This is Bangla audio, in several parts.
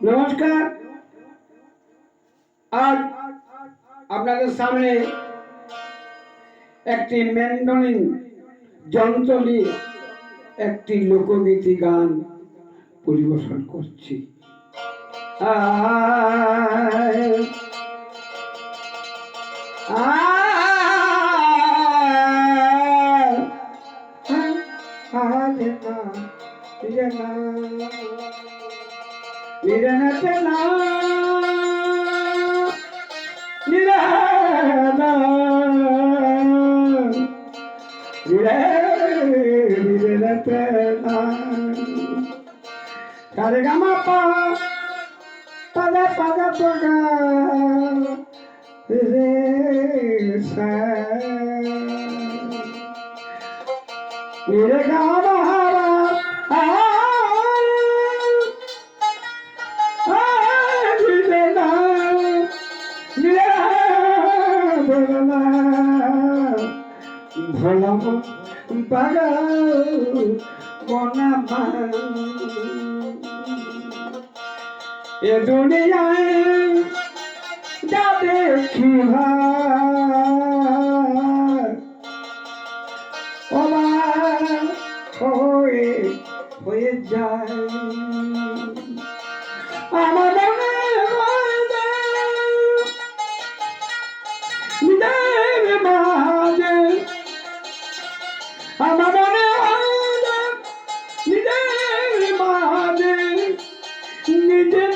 নমস্কার। আজ আপনাদের সামনে একটি ম্যান্ডোলিন যন্ত্র নিয়ে একটি লোকগীতি গান পরিবেশন করছি। এ দুনিয়ায় যা দেখি হয়ে যায় আমার মাঝে আমার নিজের মাঝে নিজের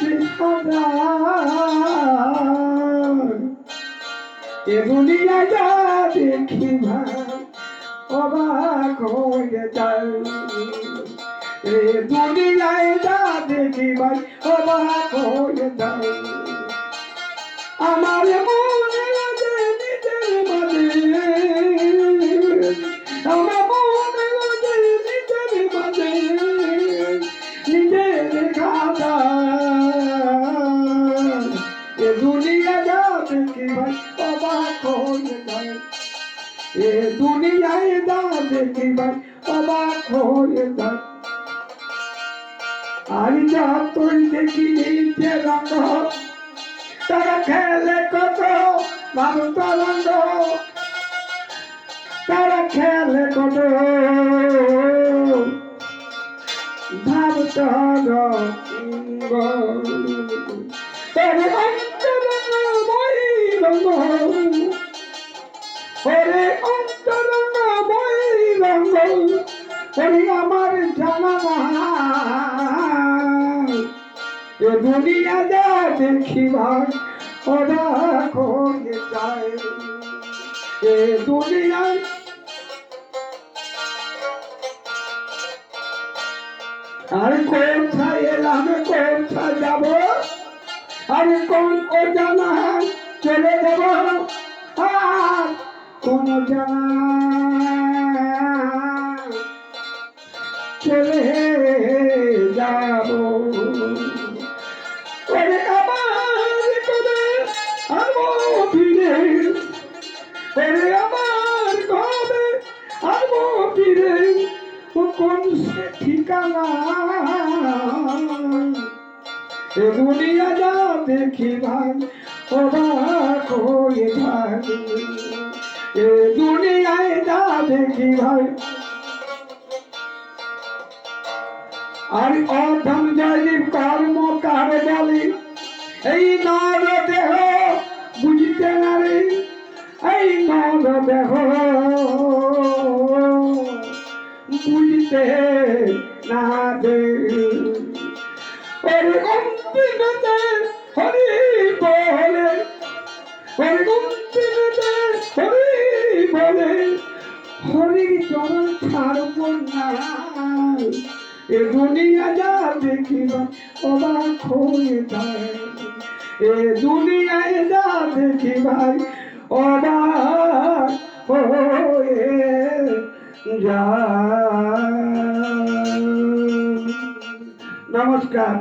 এ দুনিয়া যা দেখি অবাক হয়ে যায়। এ দুনিয়ায় যা দেখি ভাই অবাক হয়ে যায়। আমার মনে লাগে নিজের মাঝে আমার মনে লাগে নিজের মাঝে নিজের খাতা এ দুনিয়া যা দেখি ভাই অবাক হয়ে যায়। এ দুনিয়ায় যা দেখি ভাই অবাক হয়ে যায়। আর যতই দেখি নিজের রঙ তারা খেলে কত ভাবতরঙ্গ তারা খেলে কত ভাবতরঙ্গ ওরে অন্তরঙ্গময়ী রঙ্গ ওরে অন্তরঙ্গময়ী রঙ্গ ওরে আমার জানা এ দুনিয়া যা দেখি ভাই অবাক হয়ে যায়। এ দুনিয়ায় আর কোথায় এলাম কোথায় যাব আর কোন অজানা চলে যাব আর কোন জানা চলে যাব। ওরে আমার কবে আসবো ফিরে ওরে আমার কবে আসবো ফিরে কোন সে ঠিকানা এ দুনিয়া যা দেখি ভাই অবাক হয়ে যায়। এ দুনিয়ায় যা দেখি ভাই আর অধম জয়দীপ কর্ম কার বলি এই নর দেহ বুঝতে না রে এই নর দেহ বুঝতে না দে ওরে অন্তিমতে হরি বলে ওরে অন্তিমতে হরি বলে হরির চরণ ছাড়ব না। এ দুনিয়া যা দেখি অবাক হয়ে যায়। এ দুনিয়ায় যা দেখি ভাই অবাক হয়ে যায়। নমস্কার।